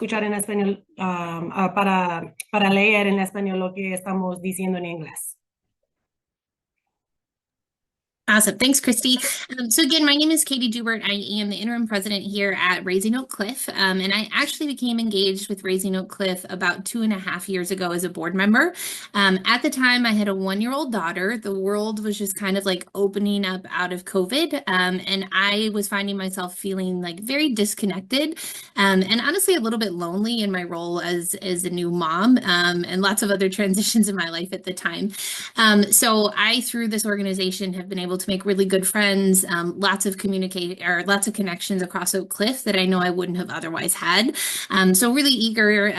escuchar en español, para leer en español lo que estamos diciendo en inglés. Awesome. Thanks, Christy. So again, my name is Katie Jubert. I am the interim president here at Raising Oak Cliff. And I actually became engaged with Raising Oak Cliff about 2.5 years ago as a board member. At the time, I had a 1-year-old daughter. The world was just kind of like opening up out of COVID. And I was finding myself feeling like very disconnected, and honestly a little bit lonely in my role as a new mom, and lots of other transitions in my life at the time. So I, through this organization, have been able to make really good friends, lots of connections across Oak Cliff that I know I wouldn't have otherwise had. So really eager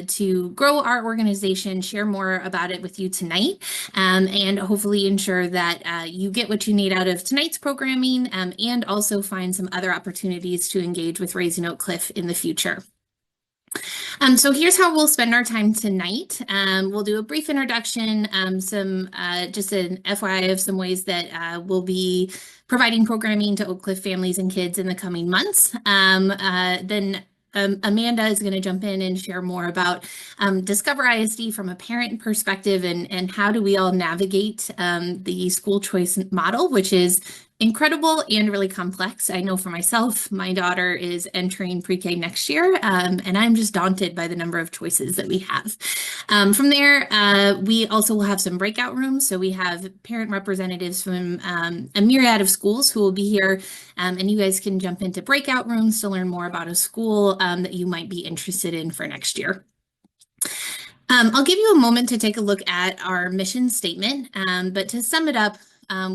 to grow our organization, share more about it with you tonight, and hopefully ensure that you get what you need out of tonight's programming, and also find some other opportunities to engage with Raising Oak Cliff in the future. So here's how we'll spend our time tonight. We'll do a brief introduction, just an FYI of some ways that we'll be providing programming to Oak Cliff families and kids in the coming months. Then Amanda is going to jump in and share more about Discover ISD from a parent perspective, and how do we all navigate the school choice model, which is incredible and really complex. I know for myself, my daughter is entering pre-K next year, and I'm just daunted by the number of choices that we have. From there, we also will have some breakout rooms. So we have parent representatives from a myriad of schools who will be here, and you guys can jump into breakout rooms to learn more about a school that you might be interested in for next year. I'll give you a moment to take a look at our mission statement, but to sum it up,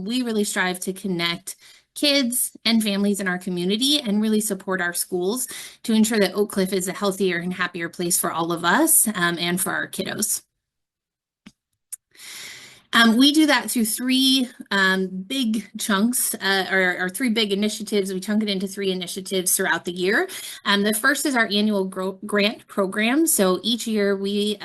we really strive to connect kids and families in our community and really support our schools to ensure that Oak Cliff is a healthier and happier place for all of us, and for our kiddos. We do that through three big chunks, or three big initiatives. We chunk it into three initiatives throughout the year. The first is our annual grant program. So each year we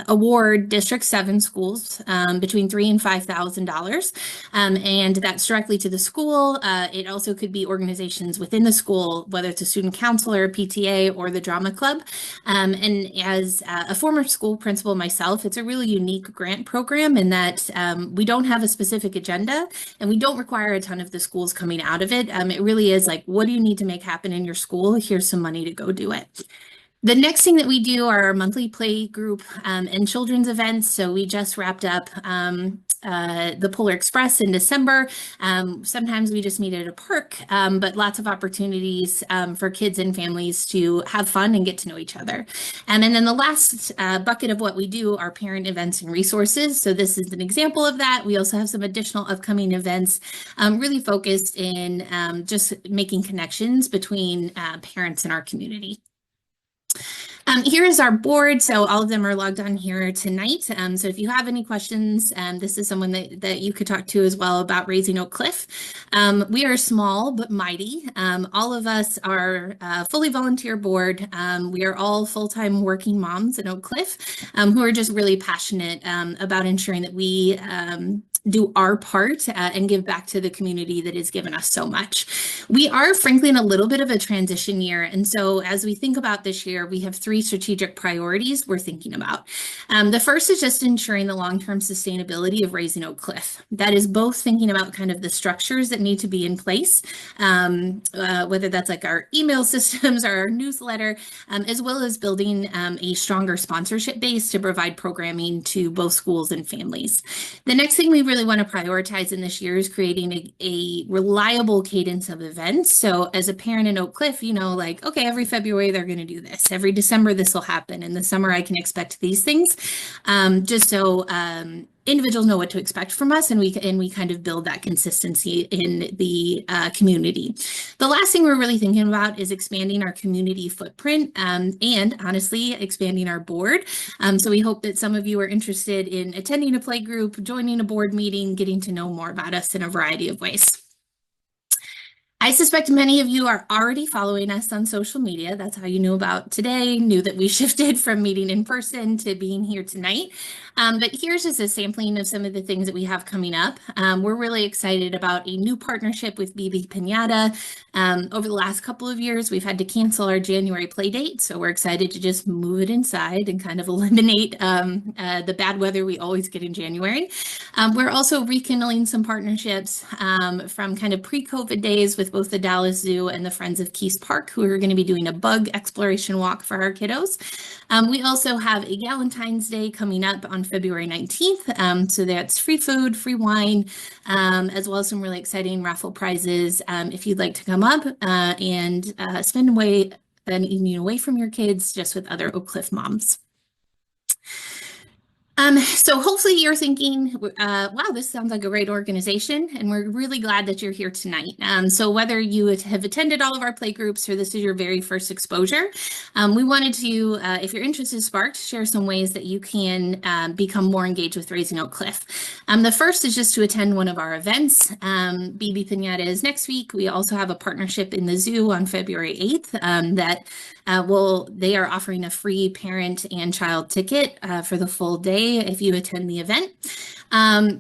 award District 7 schools between $3,000 and $5,000, and that's directly to the school. It also could be organizations within the school, whether it's a student counselor, PTA, or the drama club. And as a former school principal myself, it's a really unique grant program in that we don't have a specific agenda, and we don't require a ton of the schools coming out of it. It really is like, what do you need to make happen in your school? Here's some money to go do it. The next thing that we do are our monthly play group and children's events. So we just wrapped up the Polar Express in December. Sometimes we just meet at a park, but lots of opportunities for kids and families to have fun and get to know each other. And then the last bucket of what we do are parent events and resources. So this is an example of that. We also have some additional upcoming events really focused in just making connections between parents in our community. Here is our board. So all of them are logged on here tonight. So if you have any questions, this is someone that you could talk to as well about Raising Oak Cliff. We are small but mighty. All of us are a fully volunteer board. We are all full-time working moms in Oak Cliff, who are just really passionate about ensuring that we do our part and give back to the community that has given us so much. We are frankly in a little bit of a transition year. And so as we think about this year, we have three strategic priorities we're thinking about. The first is just ensuring the long-term sustainability of Raising Oak Cliff. That is both thinking about kind of the structures that need to be in place, whether that's like our email systems or our newsletter, as well as building a stronger sponsorship base to provide programming to both schools and families. The next thing we really want to prioritize in this year is creating a reliable cadence of events. So as a parent in Oak Cliff, you know, like, okay, every February they're going to do this. Every December this will happen. In the summer I can expect these things, just so individuals know what to expect from us, and we kind of build that consistency in the community. The last thing we're really thinking about is expanding our community footprint, and honestly expanding our board. So we hope that some of you are interested in attending a play group, joining a board meeting, getting to know more about us in a variety of ways. I suspect many of you are already following us on social media. That's how you knew about today, knew that we shifted from meeting in person to being here tonight. But here's just a sampling of some of the things that we have coming up. We're really excited about a new partnership with BB Pinata. Over the last couple of years, we've had to cancel our January play date, so we're excited to just move it inside and kind of eliminate the bad weather we always get in January. We're also rekindling some partnerships from kind of pre-COVID days with both the Dallas Zoo and the Friends of Keys Park, who are going to be doing a bug exploration walk for our kiddos. We also have a Galentine's Day coming up on February 19th. So that's free food, free wine, as well as some really exciting raffle prizes. If you'd like to come up and spend an evening away from your kids just with other Oak Cliff moms. So hopefully you're thinking, wow, this sounds like a great organization, and we're really glad that you're here tonight. So whether you have attended all of our play groups or this is your very first exposure, we wanted to, if your interest is sparked, share some ways that you can become more engaged with Raising Oak Cliff. The first is just to attend one of our events. BB Pinata is next week. We also have a partnership in the zoo on February 8th that they are offering a free parent and child ticket for the full day if you attend the event.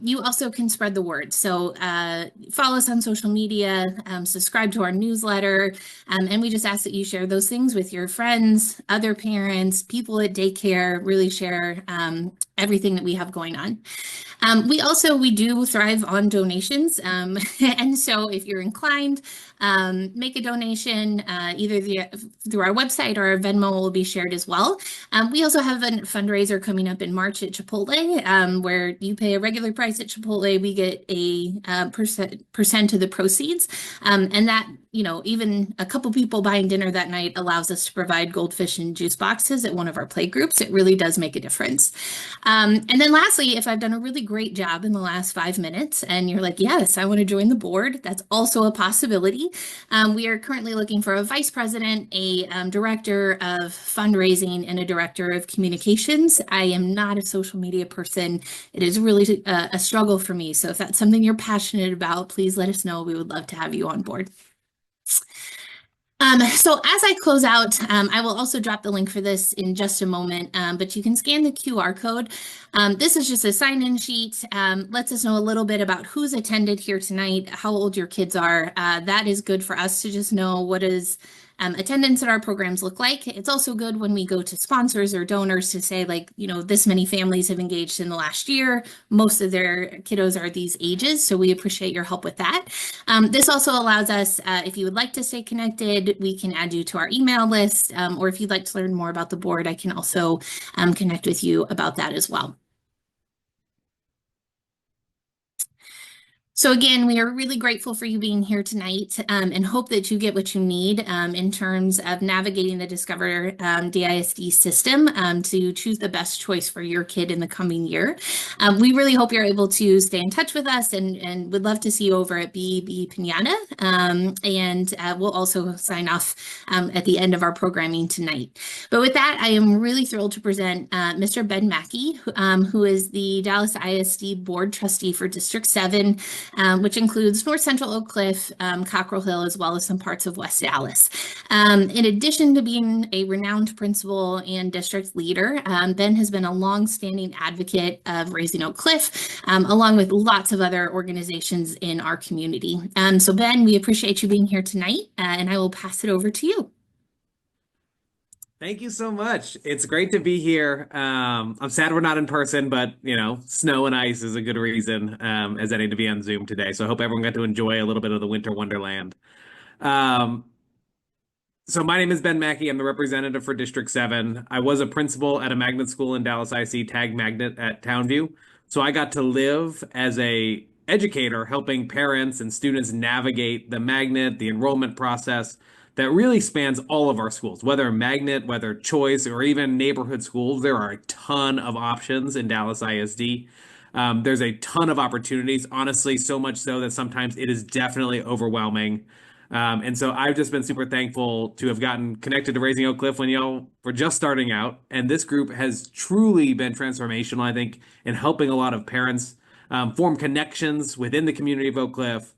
You also can spread the word. So follow us on social media, subscribe to our newsletter, and we just ask that you share those things with your friends, other parents, people at daycare, really share everything that we have going on. We do thrive on donations. And so if you're inclined, make a donation either through our website or our Venmo will be shared as well. We also have a fundraiser coming up in March at Chipotle, where you pay a regular price at Chipotle, we get a percent of the proceeds. And that, even a couple people buying dinner that night allows us to provide goldfish and juice boxes at one of our play groups. It really does make a difference. And then lastly, if I've done a really great job in the last 5 minutes and you're like, yes, I want to join the board, that's also a possibility. We are currently looking for a vice president, a director of fundraising, and a director of communications. I am not a social media person. It is really a struggle for me. So if that's something you're passionate about, please let us know. We would love to have you on board. So as I close out, I will also drop the link for this in just a moment, but you can scan the QR code. This is just a sign-in sheet, lets us know a little bit about who's attended here tonight, how old your kids are. That is good for us to just know what is attendance at our programs look like. It's also good when we go to sponsors or donors to say, like, this many families have engaged in the last year. Most of their kiddos are these ages, so we appreciate your help with that. This also allows us, if you would like to stay connected, we can add you to our email list, or if you'd like to learn more about the board, I can also connect with you about that as well. So again, we are really grateful for you being here tonight and hope that you get what you need in terms of navigating the Discover DISD system to choose the best choice for your kid in the coming year. We really hope you're able to stay in touch with us and would love to see you over at BB Pinata. And we'll also sign off at the end of our programming tonight. But with that, I am really thrilled to present Mr. Ben Mackey, who is the Dallas ISD Board Trustee for District 7. Which includes North Central Oak Cliff, Cockrell Hill, as well as some parts of West Dallas. In addition to being a renowned principal and district leader, Ben has been a longstanding advocate of Raising Oak Cliff, along with lots of other organizations in our community. So Ben, we appreciate you being here tonight, and I will pass it over to you. Thank you so much. It's great to be here. I'm sad we're not in person, but snow and ice is a good reason as I need to be on Zoom today. So I hope everyone got to enjoy a little bit of the winter wonderland. So my name is Ben Mackey. I'm the representative for District 7. I was a principal at a magnet school in Dallas ISD, Tag Magnet at Townview. So I got to live as a educator helping parents and students navigate the magnet, the enrollment process that really spans all of our schools, whether magnet, whether choice, or even neighborhood schools. There are a ton of options in Dallas ISD. There's a ton of opportunities, honestly, so much so that sometimes it is definitely overwhelming. And so I've just been super thankful to have gotten connected to Raising Oak Cliff when y'all were just starting out. And this group has truly been transformational, I think, in helping a lot of parents form connections within the community of Oak Cliff,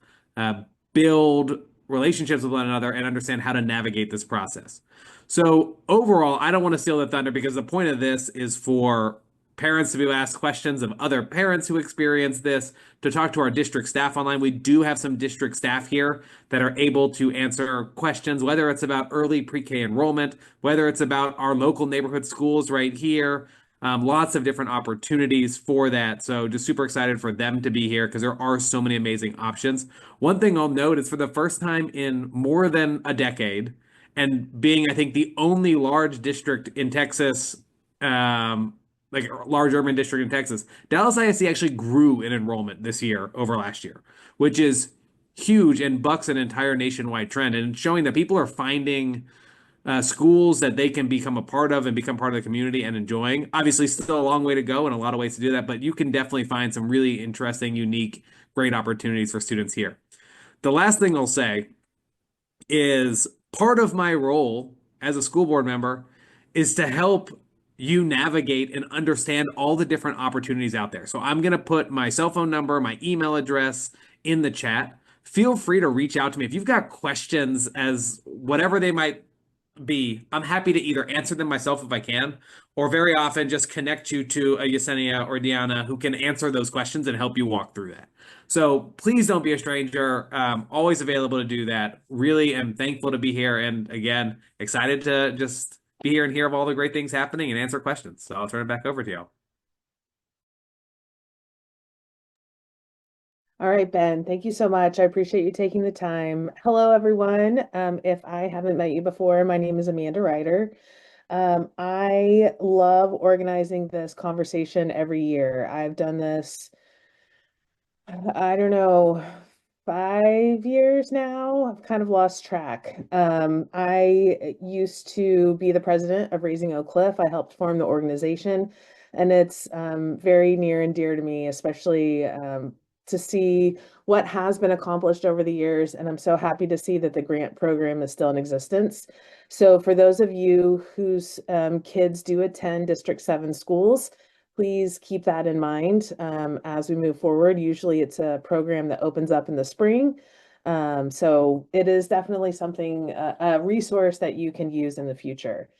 build relationships with one another, and understand how to navigate this process. So overall, I don't want to steal the thunder because the point of this is for parents to be able to ask questions of other parents who experience this, to talk to our district staff online. We do have some district staff here that are able to answer questions, whether it's about early pre-K enrollment, whether it's about our local neighborhood schools right here. Lots of different opportunities for that. So just super excited for them to be here because there are so many amazing options. One thing I'll note is for the first time in more than a decade, and being, I think, the only large district in Texas, like a large urban district in Texas, Dallas ISD actually grew in enrollment this year over last year, which is huge and bucks an entire nationwide trend and showing that people are finding schools that they can become a part of and become part of the community and enjoying. Obviously, still a long way to go and a lot of ways to do that, but you can definitely find some really interesting, unique, great opportunities for students here. The last thing I'll say is part of my role as a school board member is to help you navigate and understand all the different opportunities out there. So I'm going to put my cell phone number, my email address in the chat. Feel free to reach out to me if you've got questions as whatever they might be. I'm happy to either answer them myself if I can, or very often just connect you to a Yesenia or Deanna who can answer those questions and help you walk through that. So please don't be a stranger. Always available to do that. Really am thankful to be here. And again, excited to just be here and hear of all the great things happening and answer questions. So I'll turn it back over to you. All right, Ben, thank you so much. I appreciate you taking the time. Hello, everyone. If I haven't met you before, my name is Amanda Ryder. I love organizing this conversation every year. I've done this, I don't know, 5 years now. I've kind of lost track. I used to be the president of Raising Oak Cliff. I helped form the organization, and it's very near and dear to me, especially to see what has been accomplished over the years. And I'm so happy to see that the grant program is still in existence. So for those of you whose kids do attend District 7 schools, please keep that in mind as we move forward. Usually it's a program that opens up in the spring. So it is definitely something, a resource that you can use in the future.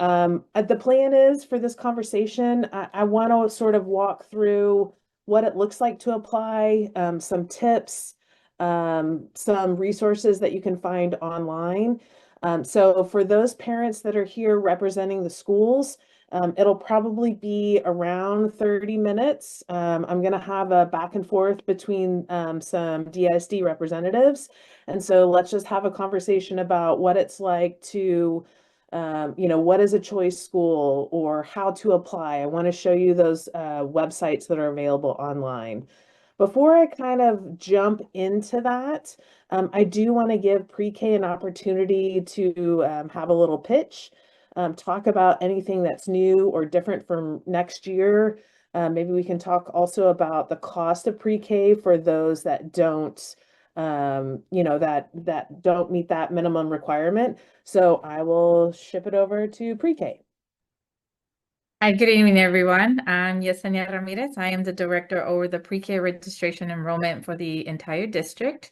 The plan is for this conversation, I want to sort of walk through what it looks like to apply, some tips, some resources that you can find online. So for those parents that are here representing the schools, it'll probably be around 30 minutes. I'm going to have a back and forth between some DISD representatives. And so let's just have a conversation about what it's like to what is a choice school or how to apply. I want to show you those websites that are available online. Before I kind of jump into that, I do want to give pre-K an opportunity to have a little pitch, talk about anything that's new or different from next year. Maybe we can talk also about the cost of pre-K for those that don't that don't meet that minimum requirement. So I will ship it over to pre-K. Hi, good evening, everyone. I'm Yesenia Ramirez. I am the director over the pre-K registration enrollment for the entire district.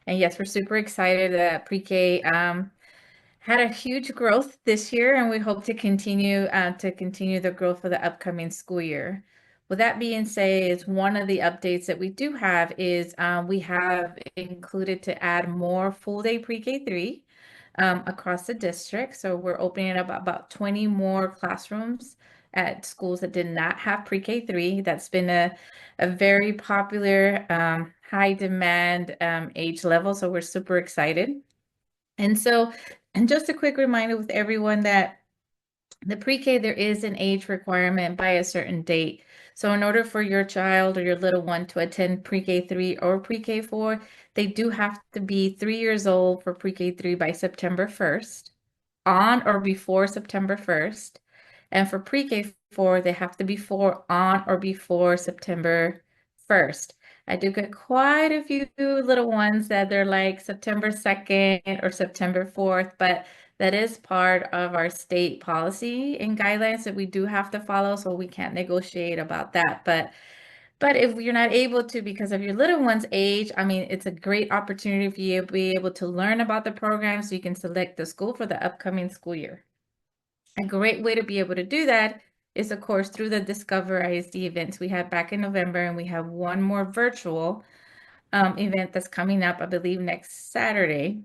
And yes, we're super excited that pre-K had a huge growth this year, and we hope to continue the growth for the upcoming school year. With that being said, one of the updates that we do have is we have included to add more full-day pre-K 3 across the district. So we're opening up about 20 more classrooms at schools that did not have pre-K 3. That's been a very popular, high demand age level. So we're super excited. And just a quick reminder with everyone that the pre-K, there is an age requirement by a certain date. So in order for your child or your little one to attend pre-K 3 or pre-K 4, they do have to be 3 years old for pre-K 3 by September 1st, on or before September 1st. And for pre-K 4, they have to be on or before September 1st. I do get quite a few little ones that they're like September 2nd or September 4th, but that is part of our state policy and guidelines that we do have to follow, so we can't negotiate about that. But if you're not able to because of your little one's age, I mean, it's a great opportunity for you to be able to learn about the program so you can select the school for the upcoming school year. A great way to be able to do that is, of course, through the Discover ISD events we had back in November, and we have one more virtual event that's coming up, I believe, next Saturday.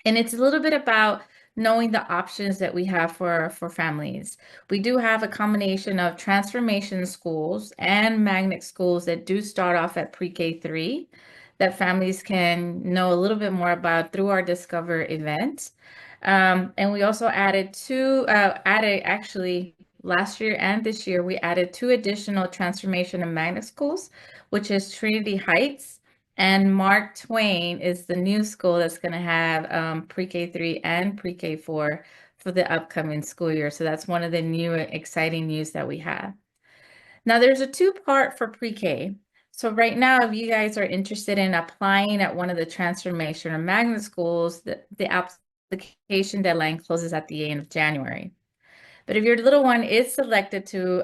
And it's a little bit about knowing the options that we have for families. We do have a combination of transformation schools and magnet schools that do start off at pre-K 3 that families can know a little bit more about through our Discover event. And we also added actually last year and this year, we added 2 additional transformation and magnet schools, which is Trinity Heights and Mark Twain is the new school that's going to have pre-K 3 and pre-K 4 for the upcoming school year. So that's one of the new exciting news that we have. Now there's a 2-part for pre-K. So right now, if you guys are interested in applying at one of the transformation or magnet schools, the application deadline closes at the end of January. But if your little one is selected to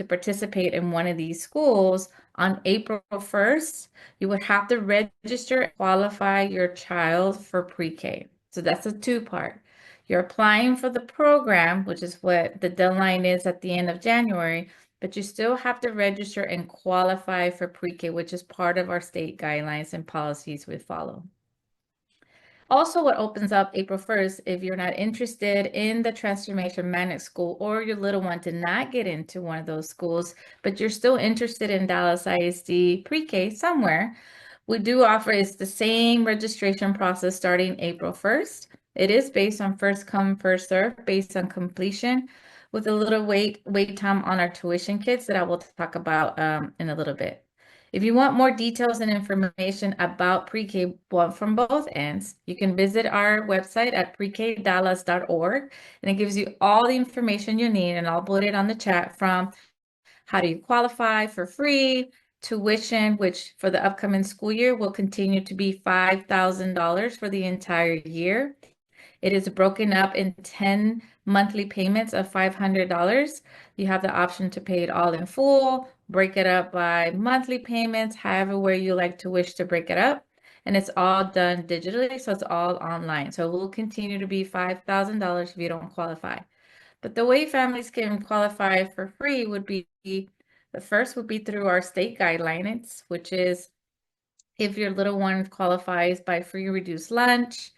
participate in one of these schools on April 1st, you would have to register and qualify your child for pre-K. So that's a 2-part. You're applying for the program, which is what the deadline is at the end of January, but you still have to register and qualify for pre-K, which is part of our state guidelines and policies we follow. Also, what opens up April 1st, if you're not interested in the Transformation Magnet School or your little one did not get into one of those schools, but you're still interested in Dallas ISD pre-K somewhere, we do offer is the same registration process starting April 1st. It is based on first come, first serve, based on completion, with a little wait time on our tuition kits that I will talk about in a little bit. If you want more details and information about pre-K from both ends, you can visit our website at prekdallas.org, and it gives you all the information you need, and I'll put it on the chat from how do you qualify for free, tuition, which for the upcoming school year will continue to be $5,000 for the entire year. It is broken up in 10 monthly payments of $500. You have the option to pay it all in full, break it up by monthly payments, however way you like to wish to break it up. And it's all done digitally, so it's all online. So it will continue to be $5,000 if you don't qualify. But the way families can qualify for free would be, the first would be through our state guidelines, which is if your little one qualifies by free reduced lunch,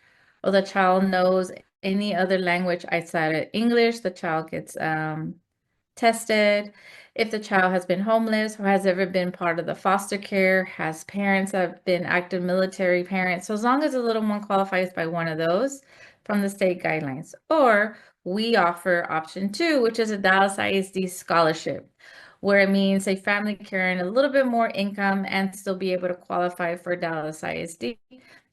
or the child knows any other language outside of English, the child gets tested. If the child has been homeless or has ever been part of the foster care, has parents that have been active military parents. So as long as the little one qualifies by one of those from the state guidelines. Or we offer option 2, which is a Dallas ISD scholarship, where it means a family can earn a little bit more income and still be able to qualify for Dallas ISD.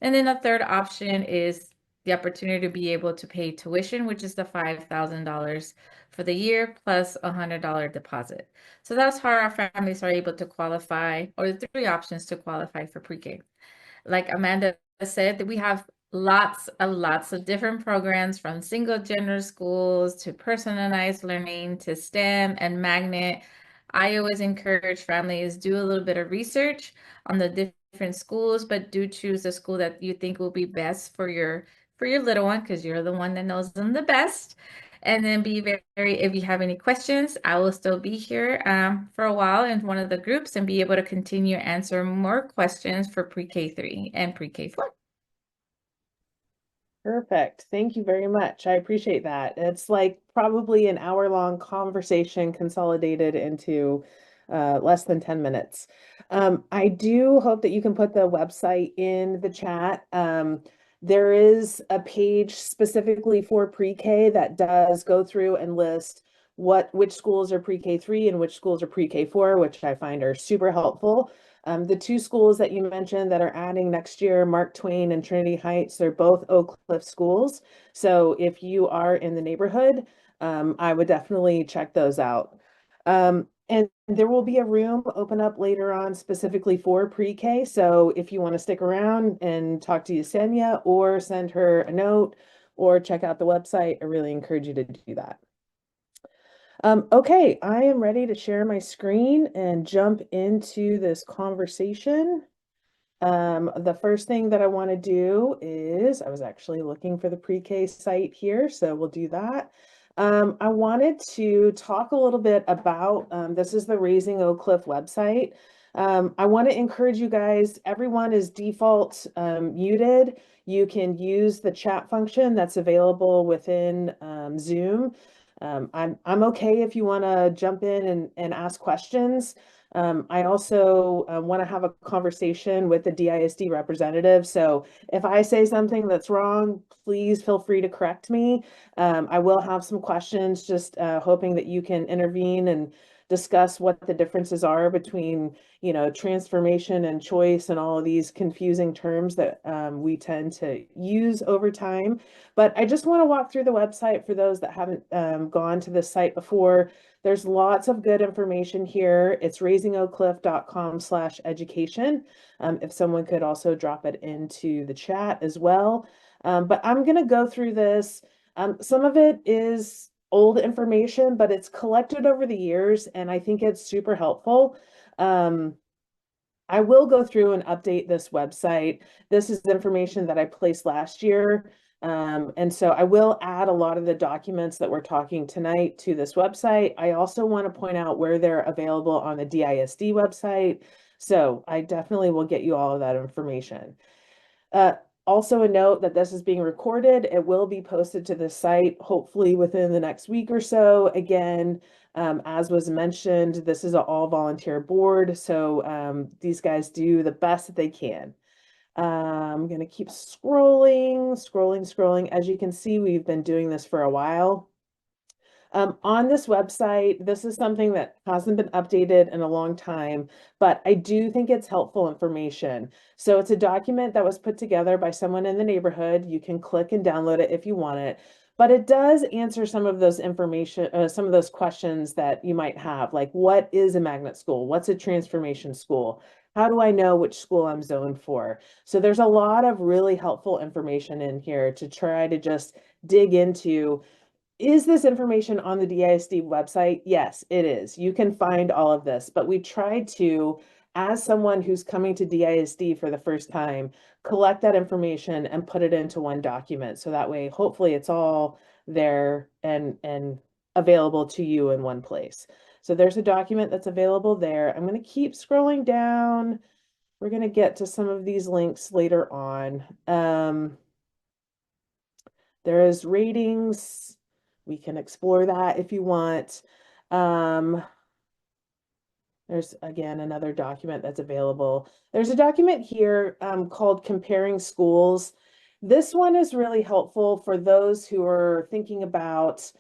And then the third option is the opportunity to be able to pay tuition, which is the $5,000 for the year plus a $100 deposit. So that's how our families are able to qualify, or the 3 options to qualify for pre-K. Like Amanda said, that we have lots of different programs, from single gender schools to personalized learning to STEM and magnet. I always encourage families do a little bit of research on the different schools, but do choose a school that you think will be best for your little one, because you're the one that knows them the best. And then be very, if you have any questions, I will still be here for a while in one of the groups and be able to continue answer more questions for pre-K 3 and pre-K 4. Perfect. Thank you very much. I appreciate that. It's like probably an hour-long conversation consolidated into less than 10 minutes. I do hope that you can put the website in the chat. There is a page specifically for pre-K that does go through and list which schools are pre-K 3 and which schools are pre-K 4, which I find are super helpful. The 2 schools that you mentioned that are adding next year, Mark Twain and Trinity Heights, they're both Oak Cliff schools. So if you are in the neighborhood, I would definitely check those out. And there will be a room open up later on specifically for pre-K. So if you want to stick around and talk to Yesenia or send her a note or check out the website, I really encourage you to do that. Okay, I am ready to share my screen and jump into this conversation. The first thing that I want to do is, I was actually looking for the pre-K site here, so we'll do that. I wanted to talk a little bit about, this is the Raising Oak Cliff website. I want to encourage you guys, everyone is default muted. You can use the chat function that's available within Zoom. I'm okay if you want to jump in and ask questions. I also want to have a conversation with the DISD representative. So if I say something that's wrong, please feel free to correct me. I will have some questions, just hoping that you can intervene and discuss what the differences are between, transformation and choice and all of these confusing terms that we tend to use over time. But I just want to walk through the website for those that haven't gone to this site before. There's lots of good information here. It's raisingoakcliff.com/education. If someone could also drop it into the chat as well. But I'm going to go through this. Some of it is old information, but it's collected over the years, and I think it's super helpful. I will go through and update this website. This is information that I placed last year. And so I will add a lot of the documents that we're talking tonight to this website. I also want to point out where they're available on the DISD website. So I definitely will get you all of that information. Also a note that this is being recorded. It will be posted to the site, hopefully within the next week or so. Again, as was mentioned, this is an all volunteer board. So these guys do the best that they can. I'm going to keep scrolling. As you can see, we've been doing this for a while. On this website, this is something that hasn't been updated in a long time, but I do think it's helpful information. So it's a document that was put together by someone in the neighborhood. You can click and download it if you want it, but it does answer some of those some of those questions that you might have, like what is a magnet school? What's a transformation school? How do I know which school I'm zoned for? So there's a lot of really helpful information in here to try to just dig into. Is this information on the DISD website? Yes, it is. You can find all of this, but we tried to, as someone who's coming to DISD for the first time, collect that information and put it into one document. So that way, hopefully it's all there and available to you in one place. So there's a document that's available there. I'm going to keep scrolling down. We're going to get to some of these links later on. There is ratings. We can explore that if you want. There's, again, another document that's available. There's a document here called Comparing Schools. This one is really helpful for those who are thinking about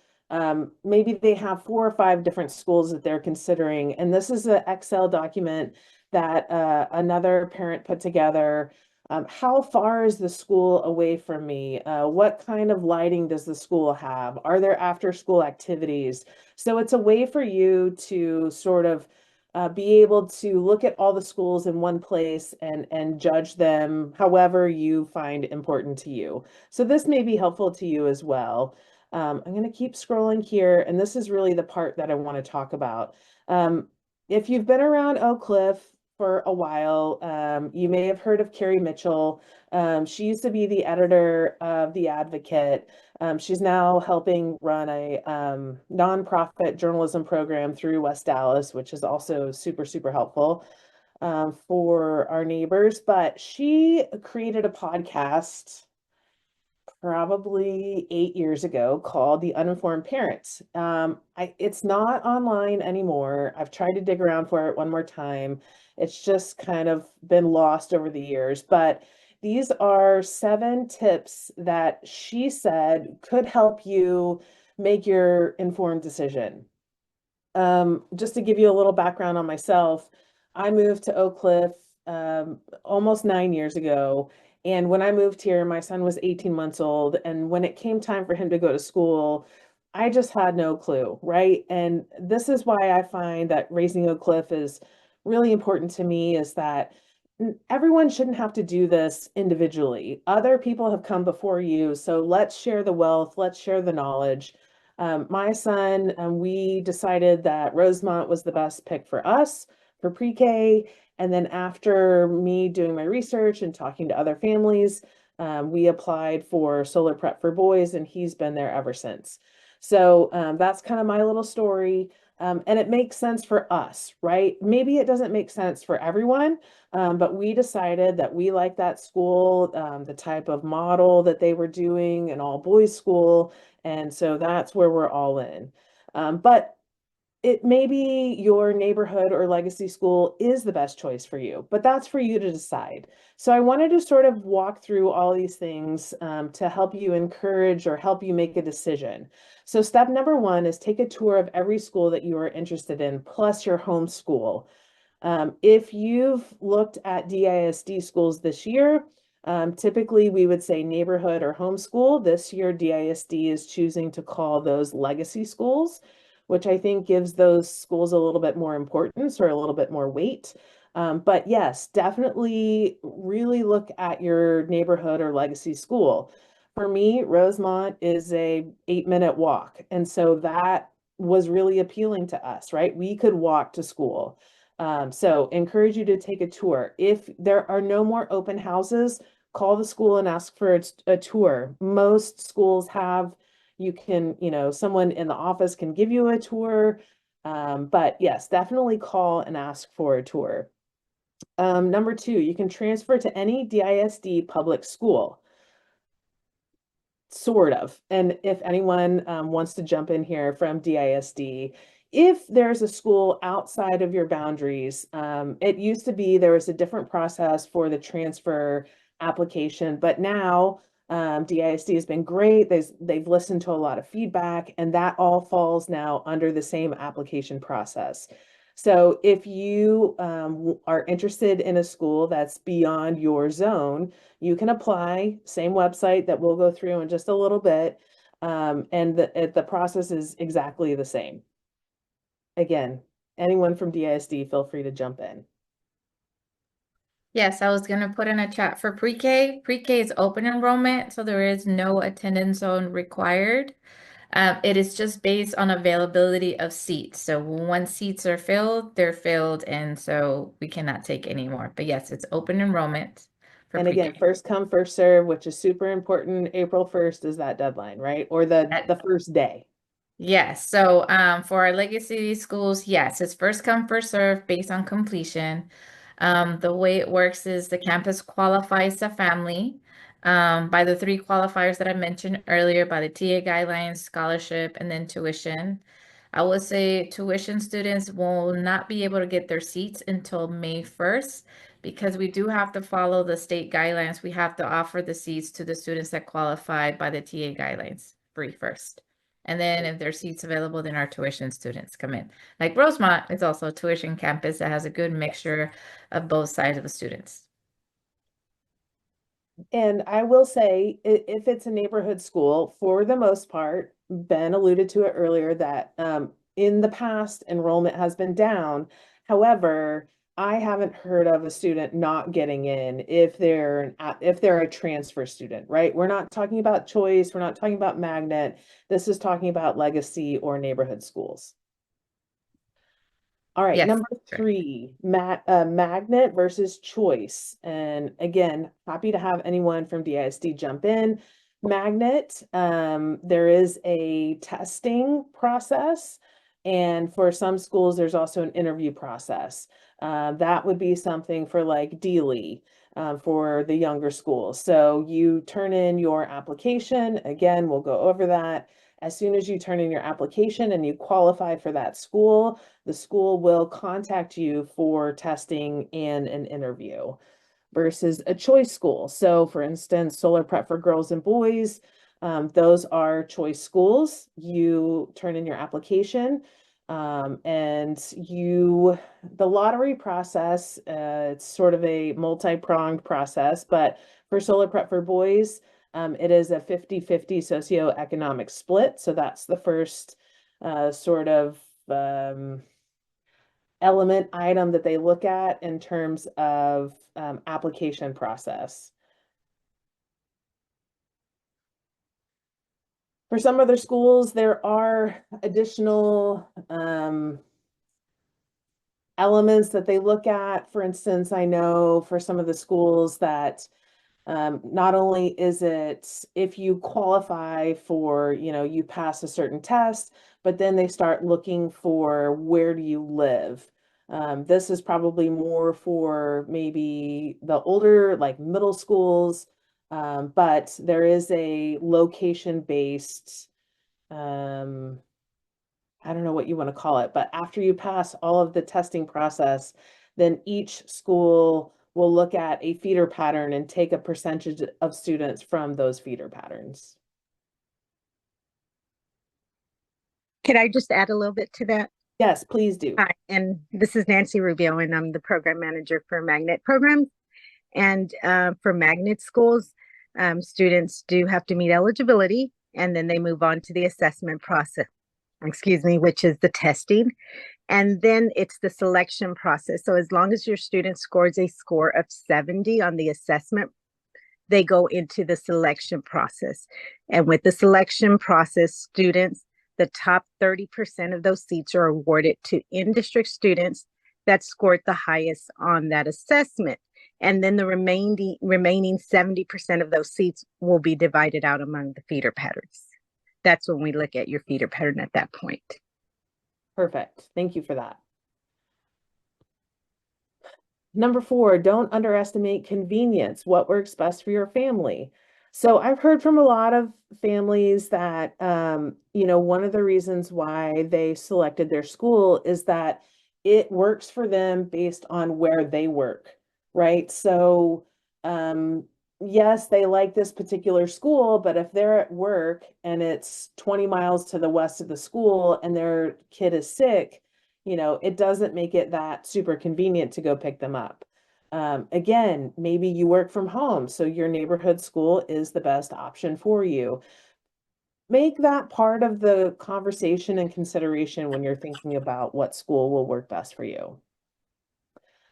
maybe they have 4 or 5 different schools that they're considering. And this is an Excel document that another parent put together. How far is the school away from me? What kind of lighting does the school have? Are there after school activities? So it's a way for you to sort of be able to look at all the schools in one place and judge them however you find important to you. So this may be helpful to you as well. I'm going to keep scrolling here, and this is really the part that I want to talk about. If you've been around Oak Cliff for a while, you may have heard of Carrie Mitchell. She used to be the editor of The Advocate. She's now helping run a nonprofit journalism program through West Dallas, which is also super, super helpful for our neighbors. But she created a podcast probably 8 years ago called The Uninformed Parents. It's not online anymore. I've tried to dig around for it one more time. It's just kind of been lost over the years, but these are 7 tips that she said could help you make your informed decision. Just to give you a little background on myself, I moved to Oak Cliff almost 9 years ago. And when I moved here, my son was 18 months old. And when it came time for him to go to school, I just had no clue, right? And this is why I find that Raising Oak Cliff is really important to me, is that everyone shouldn't have to do this individually. Other people have come before you. So let's share the wealth, let's share the knowledge. My son, we decided that Rosemont was the best pick for us for pre-K. And then after me doing my research and talking to other families, we applied for Solar Prep for Boys, and he's been there ever since. So that's kind of my little story. And it makes sense for us, right? Maybe it doesn't make sense for everyone, but we decided that we like that school, the type of model that they were doing, an all boys school. And so that's where we're all in. But it maybe your neighborhood or legacy school is the best choice for you, but that's for you to decide. So I wanted to sort of walk through all these things to help you encourage or help you make a decision. So step number one is take a tour of every school that you are interested in, plus your home school. If you've looked at DISD schools this year, typically we would say neighborhood or homeschool. This year, DISD is choosing to call those legacy schools, which I think gives those schools a little bit more importance or a little bit more weight. But yes, definitely really look at your neighborhood or legacy school. For me, Rosemont is a 8-minute walk. And so that was really appealing to us, right? We could walk to school. So encourage you to take a tour. If there are no more open houses, call the school and ask for a tour. Most schools have, you can, someone in the office can give you a tour. But yes, definitely call and ask for a tour. Number two, you can transfer to any DISD public school. Sort of. And if anyone wants to jump in here from DISD, if there's a school outside of your boundaries, it used to be there was a different process for the transfer application, but now DISD has been great. They've listened to a lot of feedback, and that all falls now under the same application process. So if you are interested in a school that's beyond your zone, you can apply, same website that we'll go through in just a little bit. And the process is exactly the same. Again, anyone from DISD, feel free to jump in. Yes, I was going to put in a chat for pre-K. Pre-K is open enrollment, so there is no attendance zone required. It is just based on availability of seats. So once seats are filled, they're filled, and so we cannot take any more. But yes, it's open enrollment for And again, pre-K. first come, first serve, which is super important. April 1st is that deadline, right? Or the first day. Yes. So for our legacy schools, yes, it's first come, first serve based on completion. The way it works is the campus qualifies the family by the 3 qualifiers that I mentioned earlier, by the TA guidelines, scholarship, and then tuition. I would say tuition students will not be able to get their seats until May 1st because we do have to follow the state guidelines. We have to offer the seats to the students that qualified by the TA guidelines free first. And then if there's seats available, then our tuition students come in. Like Rosemont is also a tuition campus that has a good mixture of both sides of the students. And I will say, if it's a neighborhood school, for the most part, Ben alluded to it earlier that in the past, enrollment has been down. However, I haven't heard of a student not getting in if they're a transfer student, right? We're not talking about choice. We're not talking about magnet. This is talking about legacy or neighborhood schools. All right, Yes, number correct. 3, magnet versus choice. And again, happy to have anyone from DISD jump in. Magnet, there is a testing process, and for some schools, there's also an interview process. That would be something for like D.Lee, for the younger schools. So you turn in your application. Again, we'll go over that. As soon as you turn in your application and you qualify for that school, the school will contact you for testing and an interview versus a choice school. So for instance, Solar Prep for Girls and Boys, those are choice schools. You turn in your application and the lottery process, it's sort of a multi-pronged process, but for Solar Prep for Boys, it is a 50-50 socioeconomic split. So that's the first sort of element item that they look at in terms of application process. For some other schools, there are additional elements that they look at. For instance, I know for some of the schools that Not only is it if you qualify for, you pass a certain test, but then they start looking for where do you live. This is probably more for maybe the older, like middle schools, but there is a location-based, I don't know what you want to call it, but after you pass all of the testing process, then each school will look at a feeder pattern and take a percentage of students from those feeder patterns. Could I just add a little bit to that? Yes, please do. Hi, and this is Nancy Rubio, and I'm the program manager for Magnet Programs. And for Magnet schools, students do have to meet eligibility, and then they move on to the assessment process, which is the testing. And then it's the selection process. So as long as your student scores a score of 70 on the assessment, they go into the selection process. And with the selection process, students, the top 30% of those seats are awarded to in-district students that scored the highest on that assessment. And then the remaining 70% of those seats will be divided out among the feeder patterns. That's when we look at your feeder pattern at that point. Perfect. Thank you for that. Number 4, don't underestimate convenience. What works best for your family? So I've heard from a lot of families that, one of the reasons why they selected their school is that it works for them based on where they work, right? So, yes, they like this particular school, but if they're at work and it's 20 miles to the west of the school and their kid is sick, it doesn't make it that super convenient to go pick them up. Again, maybe you work from home, so your neighborhood school is the best option for you. Make that part of the conversation and consideration when you're thinking about what school will work best for you.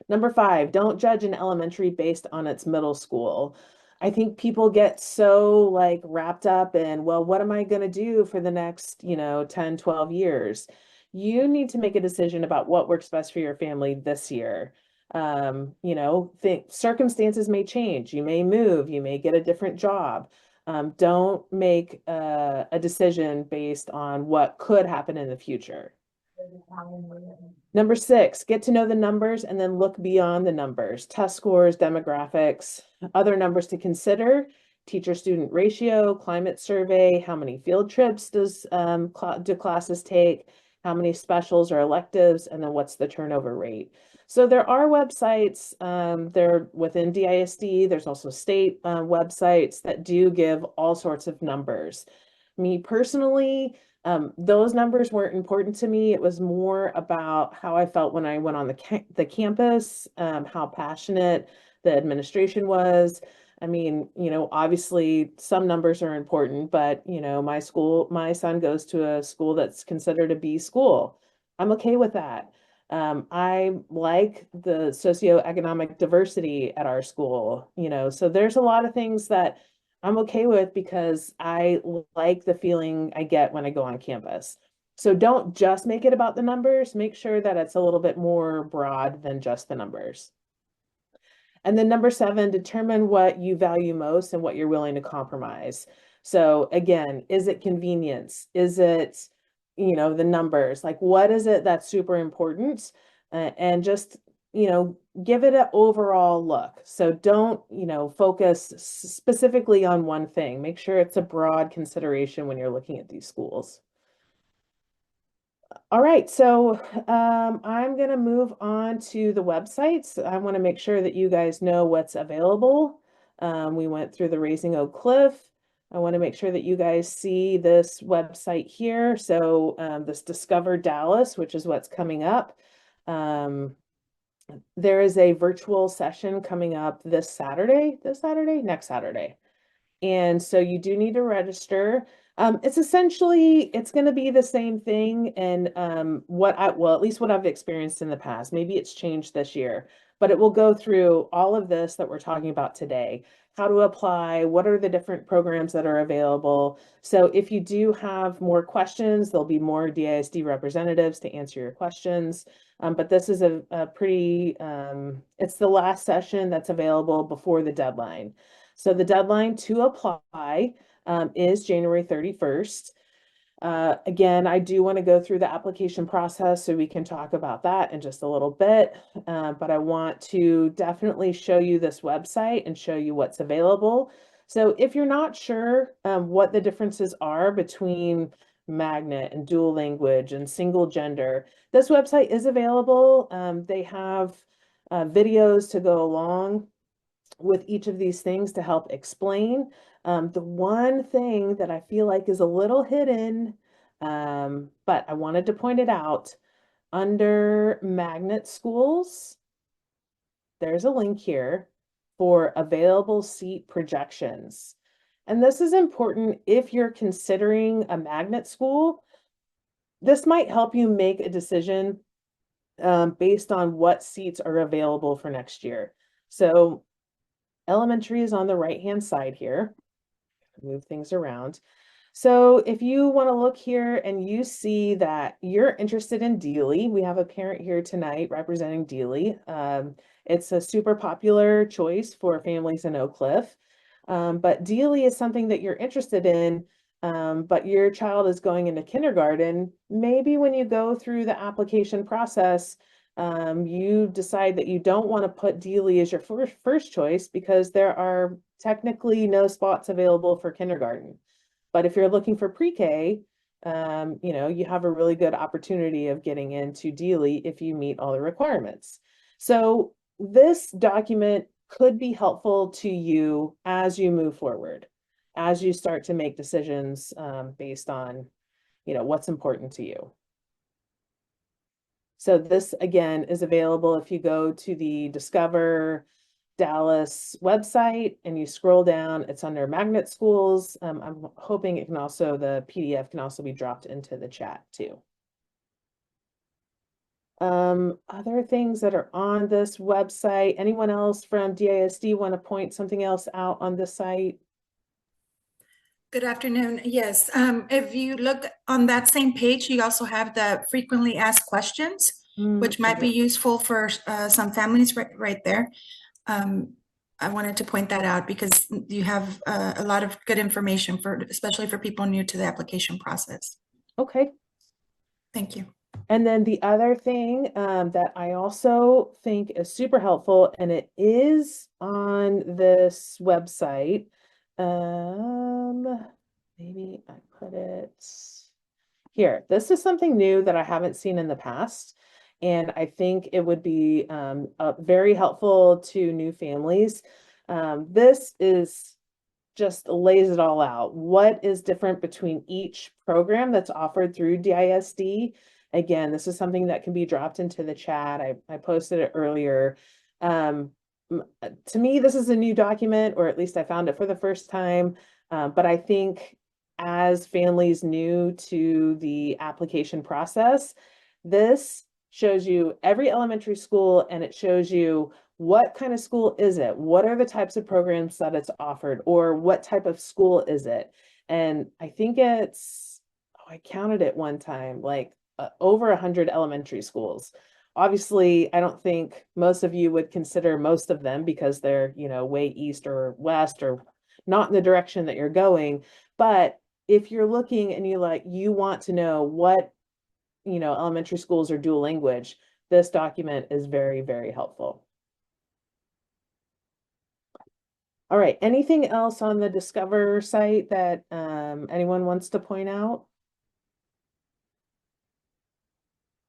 Number 5, don't judge an elementary based on its middle school. I think people get so wrapped up in, well, what am I going to do for the next, 10, 12 years? You need to make a decision about what works best for your family this year. Circumstances may change. You may move, you may get a different job. Don't make a decision based on what could happen in the future. Number 6, get to know the numbers and then look beyond the numbers. Test scores, demographics, other numbers to consider, teacher-student ratio, climate survey, how many field trips do classes take, how many specials or electives, and then what's the turnover rate. So there are websites, they're within DISD, there's also state websites that do give all sorts of numbers. Me personally, those numbers weren't important to me. It was more about how I felt when I went on the campus, how passionate the administration was. I mean, obviously some numbers are important, but my son goes to a school that's considered a B school. I'm okay with that. I like the socioeconomic diversity at our school, so there's a lot of things that I'm okay with because I like the feeling I get when I go on campus. So don't just make it about the numbers, make sure that it's a little bit more broad than just the numbers. And then number 7, determine what you value most and what you're willing to compromise. So again, is it convenience? Is it, the numbers? What is it that's super important? And just, give it an overall look. So don't, focus specifically on one thing. Make sure it's a broad consideration when you're looking at these schools. All right, so I'm going to move on to the websites. I want to make sure that you guys know what's available. We went through the Raising Oak Cliff. I want to make sure that you guys see this website here. So this Discover Dallas, which is what's coming up. There is a virtual session coming up next Saturday. And so you do need to register. It's going to be the same thing. And at least what I've experienced in the past, maybe it's changed this year, but it will go through all of this that we're talking about today, how to apply, what are the different programs that are available. So if you do have more questions, there'll be more DISD representatives to answer your questions. But this is a pretty, it's the last session that's available before the deadline. So the deadline to apply is January 31st. Again, I do want to go through the application process so we can talk about that in just a little bit. But I want to definitely show you this website and show you what's available. So if you're not sure what the differences are between magnet and dual language and single gender, this website is available. They have videos to go along with each of these things to help explain. The one thing that I feel like is a little hidden, but I wanted to point it out, under magnet schools, there's a link here for available seat projections. And this is important if you're considering a magnet school. This might help you make a decision based on what seats are available for next year. So elementary is on the right-hand side here. Move things around. So if you want to look here and you see that you're interested in Dealey, we have a parent here tonight representing Dealey. It's a super popular choice for families in Oak Cliff. But Dealey is something that you're interested in, but your child is going into kindergarten. Maybe when you go through the application process, you decide that you don't want to put Dealey as your first choice because there are technically no spots available for kindergarten. But if you're looking for pre-K, you have a really good opportunity of getting into Dealey if you meet all the requirements. So this document could be helpful to you as you move forward, as you start to make decisions based on, what's important to you. So this, again, is available if you go to the Discover Dallas website and you scroll down, it's under magnet schools. I'm hoping it can also, the PDF can also be dropped into the chat too. Other things that are on this website, anyone else from DISD want to point something else out on this site? Good afternoon. Yes, if you look on that same page, you also have the frequently asked questions, which might be useful for some families right there. I wanted to point that out because you have a lot of good information especially for people new to the application process. Okay. Thank you. And then the other thing that I also think is super helpful, and it is on this website. Maybe I put it here. This is something new that I haven't seen in the past. And I think it would be very helpful to new families. This is just lays it all out. What is different between each program that's offered through DISD? Again, this is something that can be dropped into the chat. I posted it earlier. To me, this is a new document, or at least I found it for the first time. But I think as families new to the application process, this shows you every elementary school, and it shows you what kind of school is it? What are the types of programs that it's offered, or what type of school is it? And I think it's, I counted it one time, like over 100 elementary schools. Obviously, I don't think most of you would consider most of them because they're, way east or west or not in the direction that you're going. But if you're looking and you want to know what, elementary schools are dual language, this document is very, very helpful. All right, anything else on the Discover site that anyone wants to point out?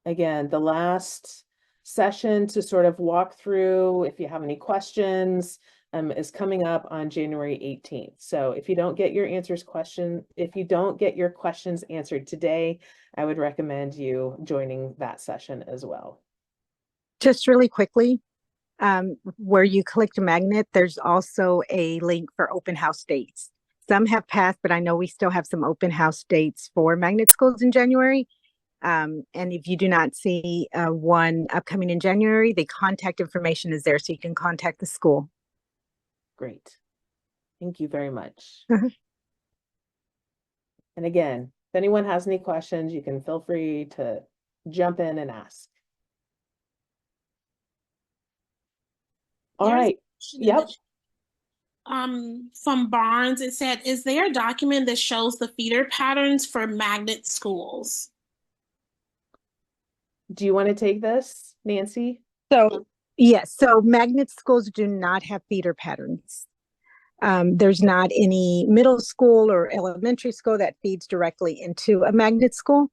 Again, the last session to sort of walk through, if you have any questions, is coming up on January 18th. So if you don't get your questions answered today, I would recommend you joining that session as well. Just really quickly, where you clicked magnet, there's also a link for open house dates. Some have passed, but I know we still have some open house dates for magnet schools in January. And if you do not see one upcoming in January, the contact information is there, so you can contact the school. Great. Thank you very much. And again, if anyone has any questions, you can feel free to jump in and ask. All right. Yep. from Barnes, it said, is there a document that shows the feeder patterns for magnet schools? Do you want to take this, Nancy? So, yes, so magnet schools do not have feeder patterns. There's not any middle school or elementary school that feeds directly into a magnet school.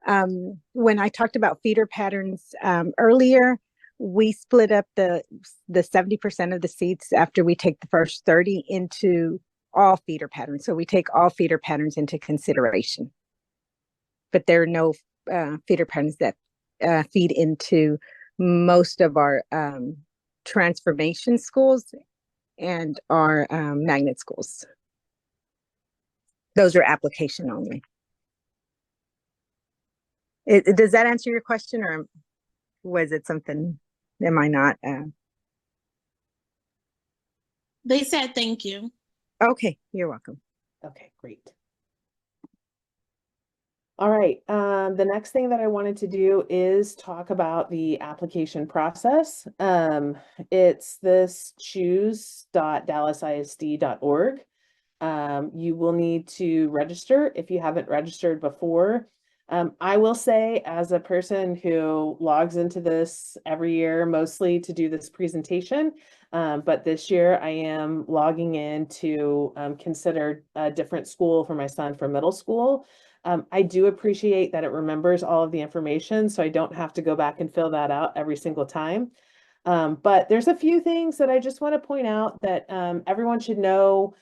When I talked about feeder patterns earlier, we split up the 70% of the seats after we take the first 30 into all feeder patterns. So we take all feeder patterns into consideration. But there are no feeder patterns that feed into most of our transformation schools and our magnet schools. Those are application only. Does that answer your question, or was it something, am I not? They said thank you. Okay, you're welcome. Okay, great. All right, the next thing that I wanted to do is talk about the application process. It's this choose.dallasisd.org. You will need to register if you haven't registered before. I will say, as a person who logs into this every year, mostly to do this presentation, but this year I am logging in to consider a different school for my son for middle school. I do appreciate that it remembers all of the information, so I don't have to go back and fill that out every single time. But there's a few things that I just want to point out that everyone should know,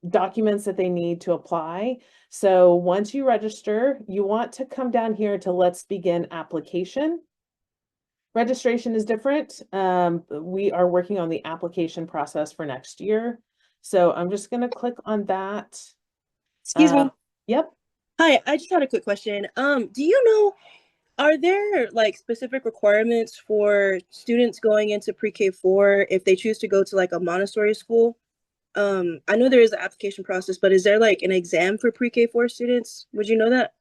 documents that they need to apply. So once you register, you want to come down here to Let's Begin Application. Registration is different. We are working on the application process for next year. So I'm just going to click on that. Excuse me. Yep. Hi, I just had a quick question. Do you know, are there like specific requirements for students going into pre-K 4 if they choose to go to like a Montessori school? I know there is an application process, but is there like an exam for pre-K 4 students? Would you know that?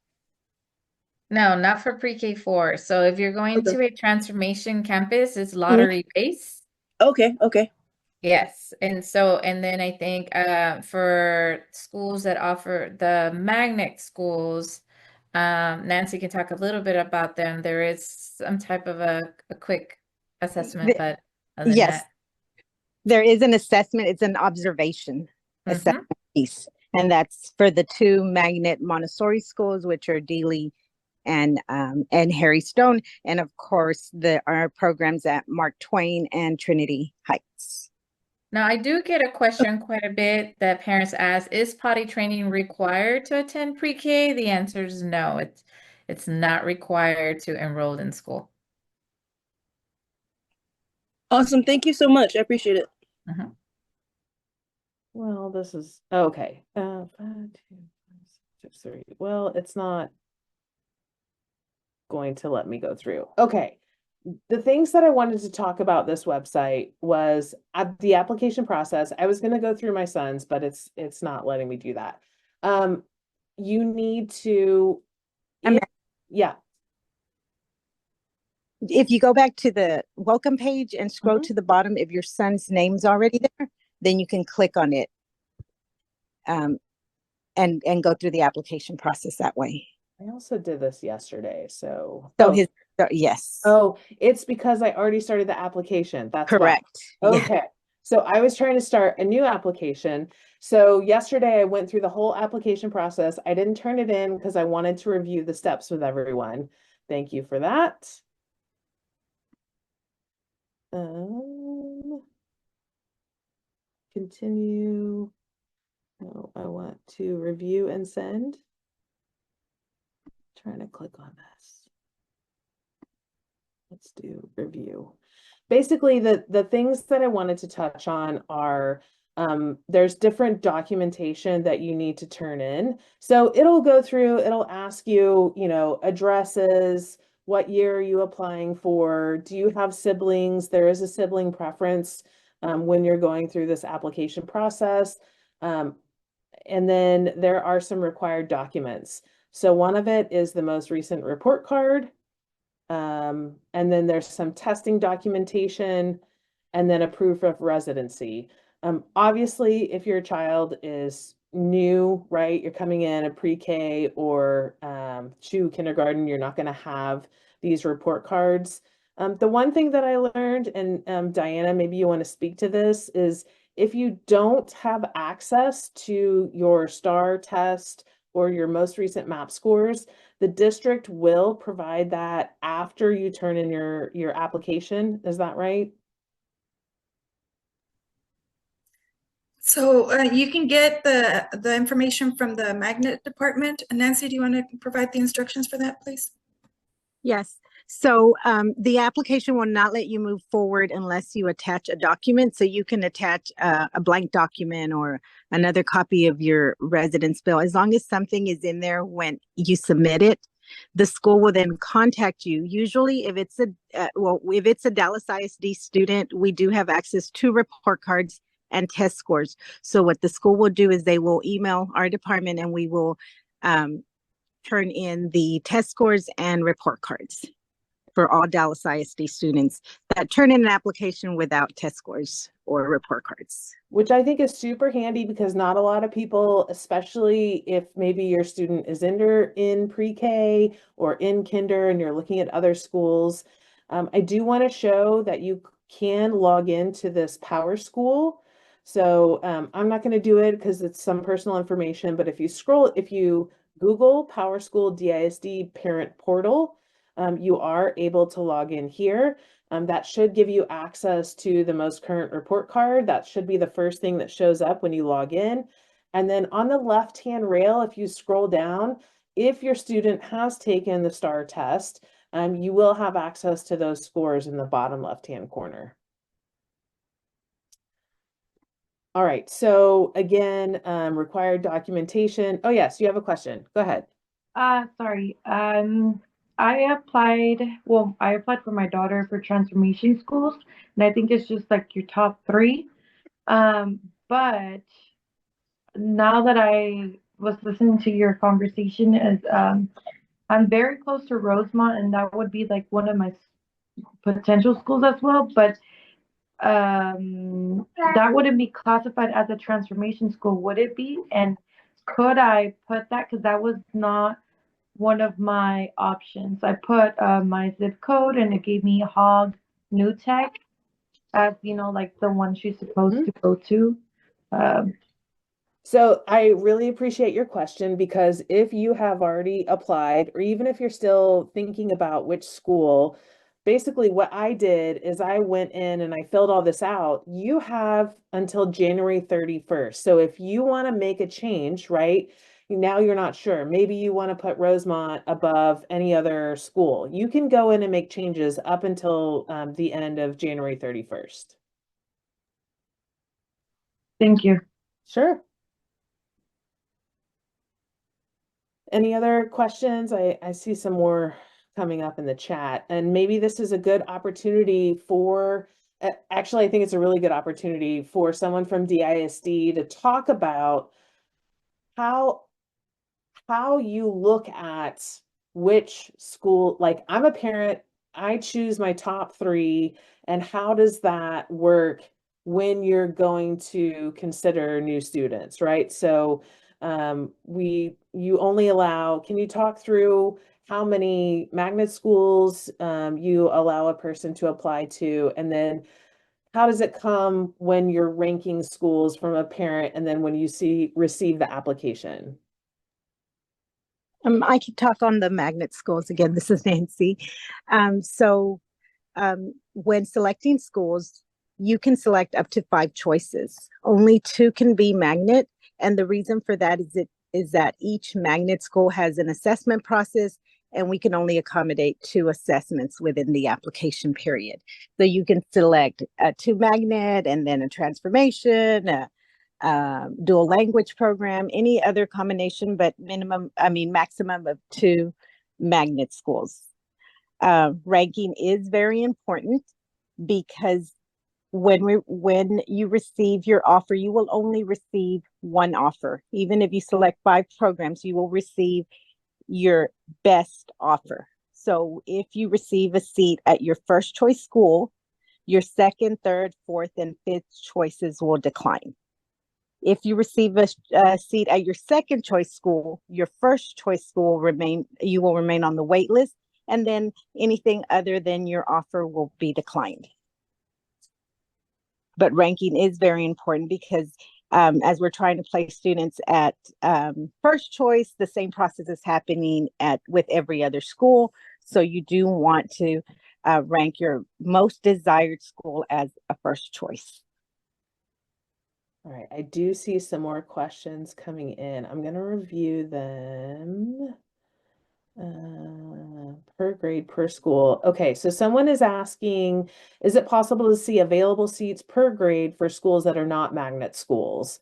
No, not for pre-K 4. So if you're going Okay. to a transformation campus, it's lottery based. Okay, okay. Yes. And then I think for schools that offer the magnet schools, Nancy can talk a little bit about them. There is some type of a quick assessment, but other than Yes, that, there is an assessment. It's an observation assessment piece. And that's for the two magnet Montessori schools, which are Dealey and Harry Stone. And of course, there are programs at Mark Twain and Trinity Heights. Now, I do get a question quite a bit that parents ask, is potty training required to attend pre-K? The answer is no, it's not required to enroll in school. Awesome. Thank you so much. I appreciate it. Well, this is okay. 5, 2, 6, 3. Well, it's not going to let me go through. Okay. The things that I wanted to talk about this website was the application process. I was going to go through my son's, but it's not letting me do that. You need to, yeah. If you go back to the welcome page and scroll to the bottom, if your son's name's already there, then you can click on it and go through the application process that way. I also did this yesterday, so. Yes. Oh, it's because I already started the application. That's correct. Why. Okay. Yeah. So I was trying to start a new application. So yesterday I went through the whole application process. I didn't turn it in because I wanted to review the steps with everyone. Thank you for that. Continue. No, I want to review and send. Trying to click on this. Let's do review. Basically, the things that I wanted to touch on are there's different documentation that you need to turn in. So it'll go through, it'll ask you, addresses, what year are you applying for? Do you have siblings? There is a sibling preference when you're going through this application process. And then there are some required documents. So one of it is the most recent report card. And then there's some testing documentation and then a proof of residency. Obviously, if your child is new, right, you're coming in a pre-K or to kindergarten, you're not going to have these report cards. The one thing that I learned, and Diana, maybe you want to speak to this, is if you don't have access to your STAR test or your most recent MAP scores, the district will provide that after you turn in your application. Is that right? So you can get the information from the magnet department. Nancy, do you want to provide the instructions for that, please? Yes. So the application will not let you move forward unless you attach a document. So you can attach a blank document or another copy of your residence bill. As long as something is in there when you submit it, the school will then contact you. Usually if it's if it's a Dallas ISD student, we do have access to report cards and test scores. So what the school will do is they will email our department and we will turn in the test scores and report cards for all Dallas ISD students that turn in an application without test scores or report cards. Which I think is super handy because not a lot of people, especially if maybe your student is in pre-K or in kinder and you're looking at other schools. I do want to show that you can log into this Power School. So I'm not going to do it because it's some personal information, but if you Google Power School DISD Parent Portal, you are able to log in here. That should give you access to the most current report card. That should be the first thing that shows up when you log in. And then on the left-hand rail, if you scroll down, if your student has taken the STAR test, you will have access to those scores in the bottom left-hand corner. All right, so again, required documentation. Oh yes, you have a question. Go ahead. Sorry. I applied for my daughter for transformation schools, and I think it's just like your top three. But now that I was listening to your conversation, I'm very close to Rosemont, and that would be like one of my potential schools as well. But that wouldn't be classified as a transformation school, would it be? And could I put that? Because that was not one of my options. I put my zip code and it gave me Hog New Tech as, like the one she's supposed to go to. So I really appreciate your question because if you have already applied, or even if you're still thinking about which school, basically what I did is I went in and I filled all this out. You have until January 31st. So if you want to make a change, right? Now you're not sure. Maybe you want to put Rosemont above any other school. You can go in and make changes up until the end of January 31st. Thank you. Sure. Any other questions? I see some more coming up in the chat, and maybe this is a good opportunity for, actually, I think it's a really good opportunity for someone from DISD to talk about how you look at which school, like I'm a parent, I choose my top three, and how does that work when you're going to consider new students, right? So you only allow, can you talk through how many magnet schools you allow a person to apply to, and then how does it come when you're ranking schools from a parent and then when you receive the application? I can talk on the magnet schools again. This is Nancy. When selecting schools, you can select up to 5 choices. Only 2 can be magnet. And the reason for that is that each magnet school has an assessment process, and we can only accommodate 2 assessments within the application period. So you can select a 2 magnet and then a transformation, dual language program, any other combination, but maximum of 2 magnet schools. Ranking is very important because when you receive your offer, you will only receive 1 offer. Even if you select 5 programs, you will receive your best offer. So if you receive a seat at your first choice school, Your second, third, fourth, and fifth choices will decline. If you receive a seat at your second choice school, your first choice school you will remain on the wait list, and then anything other than your offer will be declined. But ranking is very important because as we're trying to place students at first choice, the same process is happening with every other school. So you do want to rank your most desired school as a first choice. All right, I do see some more questions coming in. I'm going to review them. Per grade, per school. Okay, so someone is asking, is it possible to see available seats per grade for schools that are not magnet schools?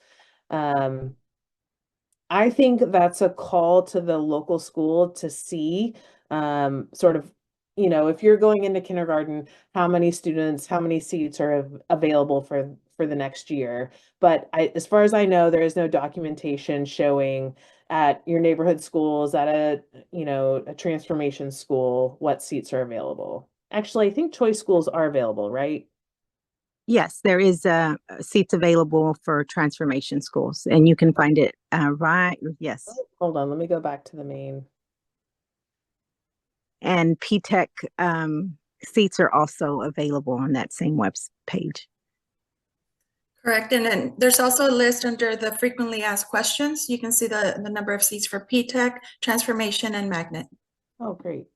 I think that's a call to the local school to see sort of, if you're going into kindergarten, how many students, how many seats are available for the next year. But as far as I know, there is no documentation showing at your neighborhood schools, at a transformation school, what seats are available. Actually, I think choice schools are available, right? Yes, there is seats available for transformation schools, and you can find it right. Yes. Hold on, let me go back to the main. And P-TECH seats are also available on that same web page. Correct. And then there's also a list under the frequently asked questions. You can see the number of seats for P-TECH, transformation, and magnet. Oh, great.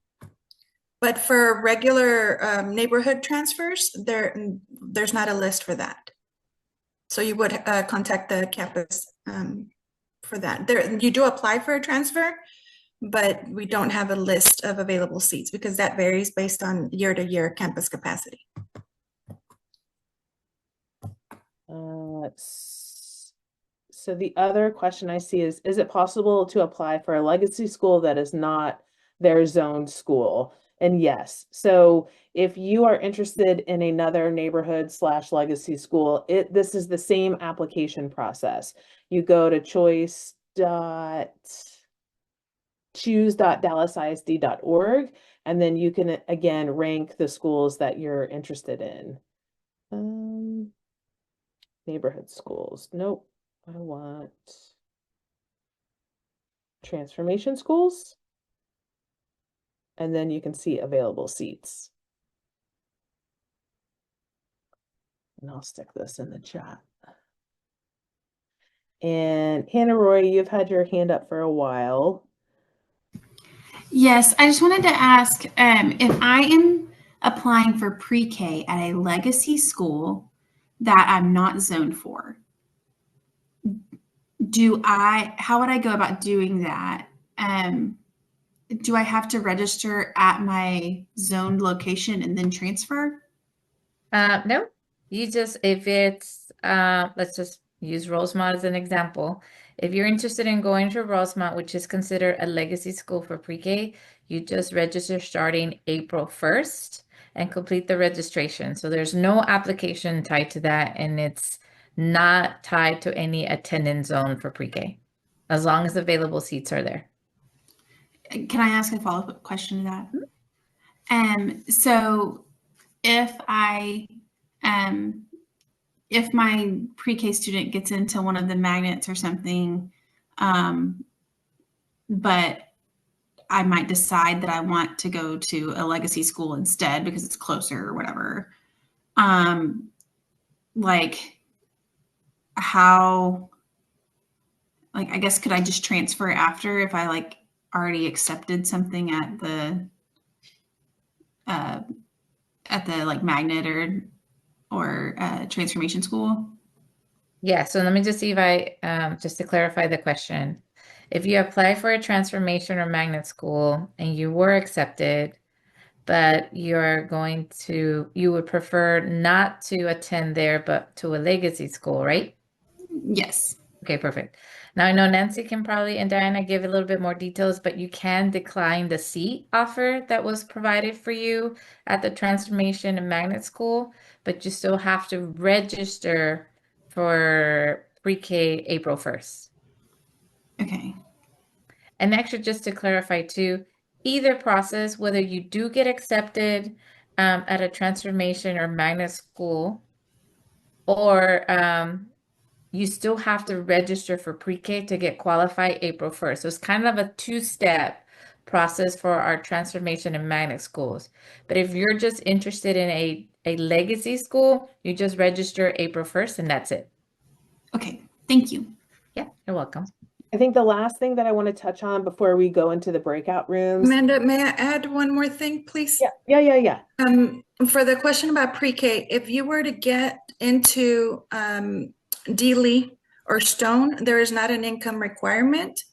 But for regular neighborhood transfers, there's not a list for that. So you would contact the campus for that. You do apply for a transfer, but we don't have a list of available seats because that varies based on year-to-year campus capacity. So the other question I see is it possible to apply for a legacy school that is not their zone school? And yes, so if you are interested in another neighborhood / legacy school, this is the same application process. You go to choose.dallasisd.org, and then you can again rank the schools that you're interested in. Neighborhood schools. Nope. I want transformation schools. And then you can see available seats. And I'll stick this in the chat. And Hannah Roy, you've had your hand up for a while. Yes, I just wanted to ask if I am applying for pre-K at a legacy school that I'm not zoned for, how would I go about doing that? Do I have to register at my zoned location and then transfer? No, if it's, let's just use Rosemont as an example. If you're interested in going to Rosemont, which is considered a legacy school for pre-K, you just register starting April 1st and complete the registration. So there's no application tied to that, and it's not tied to any attendance zone for pre-K, as long as available seats are there. Can I ask a follow-up question to that? So if if my pre-K student gets into one of the magnets or something, but I might decide that I want to go to a legacy school instead because it's closer or whatever. Like how, like, I guess, could I just transfer after if I like already accepted something at the like magnet or transformation school? Yeah, so let me just see if I, just to clarify the question. If you apply for a transformation or magnet school and you were accepted, but you would prefer not to attend there, but to a legacy school, right? Yes. Okay, perfect. Now I know Nancy can probably, and Diana, give a little bit more details, but you can decline the seat offer that was provided for you at the transformation and magnet school, but you still have to register for pre-K April 1st. Okay. And actually, just to clarify too, either process, whether you do get accepted at a transformation or magnet school, or you still have to register for pre-K to get qualified April 1st. So it's kind of a two-step process for our transformation and magnet schools. But if you're just interested in a legacy school, you just register April 1st and that's it. Okay, thank you. Yeah, you're welcome. I think the last thing that I want to touch on before we go into the breakout rooms. Amanda, may I add one more thing, please? Yeah. For the question about pre-K, if you were to get into Dealey or Stone, there is not an income requirement.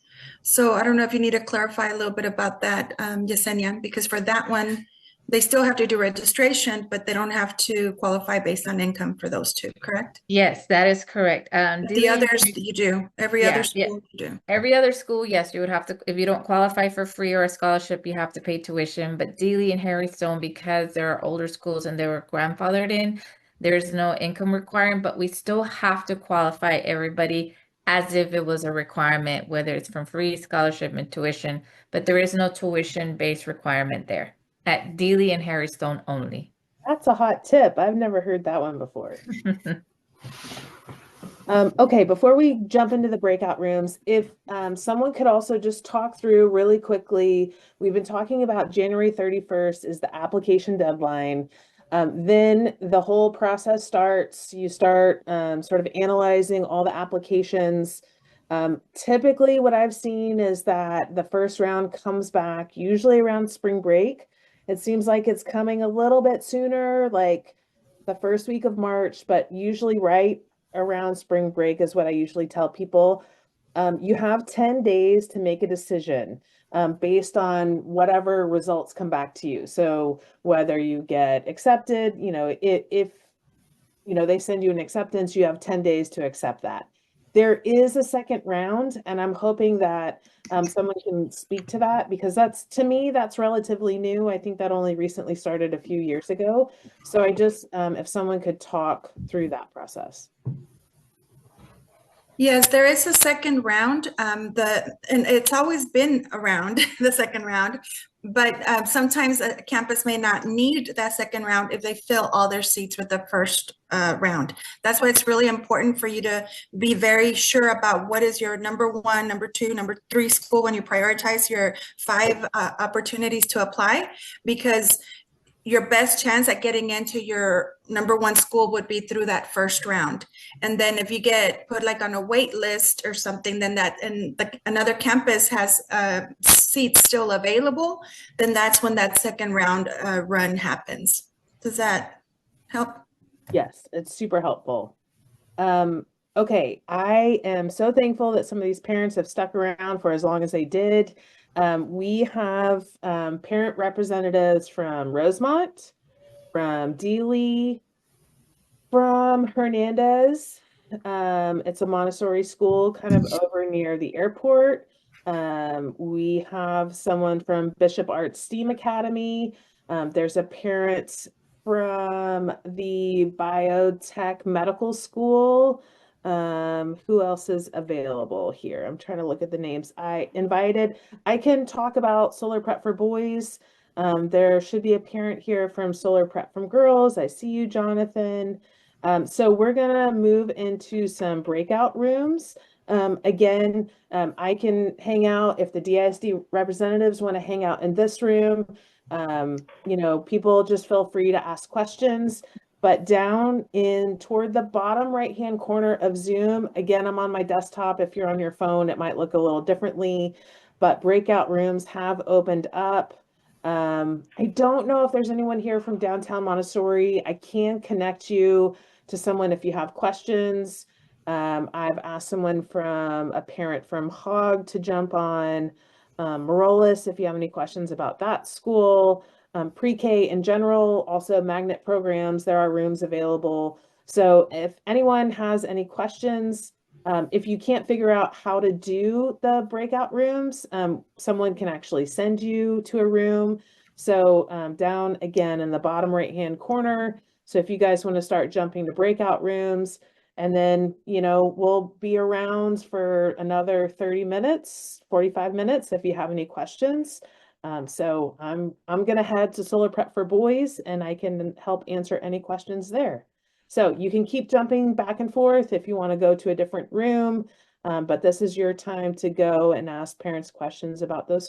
So I don't know if you need to clarify a little bit about that, Yesenia, because for that one, they still have to do registration, but they don't have to qualify based on income for those two, correct? Yes, that is correct. The others you do. Every other school you do. Every other school, yes, you would have to, if you don't qualify for free or a scholarship, you have to pay tuition. But Dealey and Harry Stone, because there are older schools and they were grandfathered in, there's no income requirement, but we still have to qualify everybody as if it was a requirement, whether it's from free, scholarship, and tuition. But there is no tuition-based requirement there at Dealey and Harry Stone only. That's a hot tip. I've never heard that one before. Okay, before we jump into the breakout rooms, if someone could also just talk through really quickly, we've been talking about January 31st is the application deadline. Then the whole process starts. You start sort of analyzing all the applications. Typically what I've seen is that the first round comes back usually around spring break. It seems like it's coming a little bit sooner, like the first week of March, but usually right around spring break is what I usually tell people. You have 10 days to make a decision based on whatever results come back to you. So whether you get accepted, if they send you an acceptance, you have 10 days to accept that. There is a second round, and I'm hoping that someone can speak to that, because to me, that's relatively new. I think that only recently started a few years ago. So I just, if someone could talk through that process. Yes, there is a second round, and it's always been around the second round, but sometimes a campus may not need that second round if they fill all their seats with the first round. That's why it's really important for you to be very sure about what is your number one, number two, number three school when you prioritize your 5 opportunities to apply, because your best chance at getting into your number one school would be through that first round. And then if you get put like on a wait list or something, then another campus has seats still available, then that's when that second round run happens. Does that help? Yes, it's super helpful. Okay, I am so thankful that some of these parents have stuck around for as long as they did. We have parent representatives from Rosemont, from Dealey, from Hernandez. It's a Montessori school kind of over near the airport. We have someone from Bishop Arts STEAM Academy. There's a parent from the biotech medical school. Who else is available here? I'm trying to look at the names I can talk about Solar Prep for Boys. There should be a parent here from Solar Prep from Girls. I see you, Jonathan. So we're gonna move into some breakout rooms. Again, I can hang out if the DISD representatives want to hang out in this room. People just feel free to ask questions. But down in toward the bottom right-hand corner of Zoom, again, I'm on my desktop. If you're on your phone, it might look a little differently, but breakout rooms have opened up. I don't know if there's anyone here from downtown Montessori. I can connect you to someone if you have questions. I've asked someone a parent from Hogg to jump on. Marolis, if you have any questions about that school. Pre-K in general, also magnet programs, there are rooms available. So if anyone has any questions, if you can't figure out how to do the breakout rooms, someone can actually send you to a room. So down again in the bottom right-hand corner. So if you guys want to start jumping to breakout rooms, and then, we'll be around for another 30 minutes, 45 minutes if you have any questions. So I'm gonna head to Solar Prep for Boys, and I can help answer any questions there. So you can keep jumping back and forth if you want to go to a different room, but this is your time to go and ask parents questions about those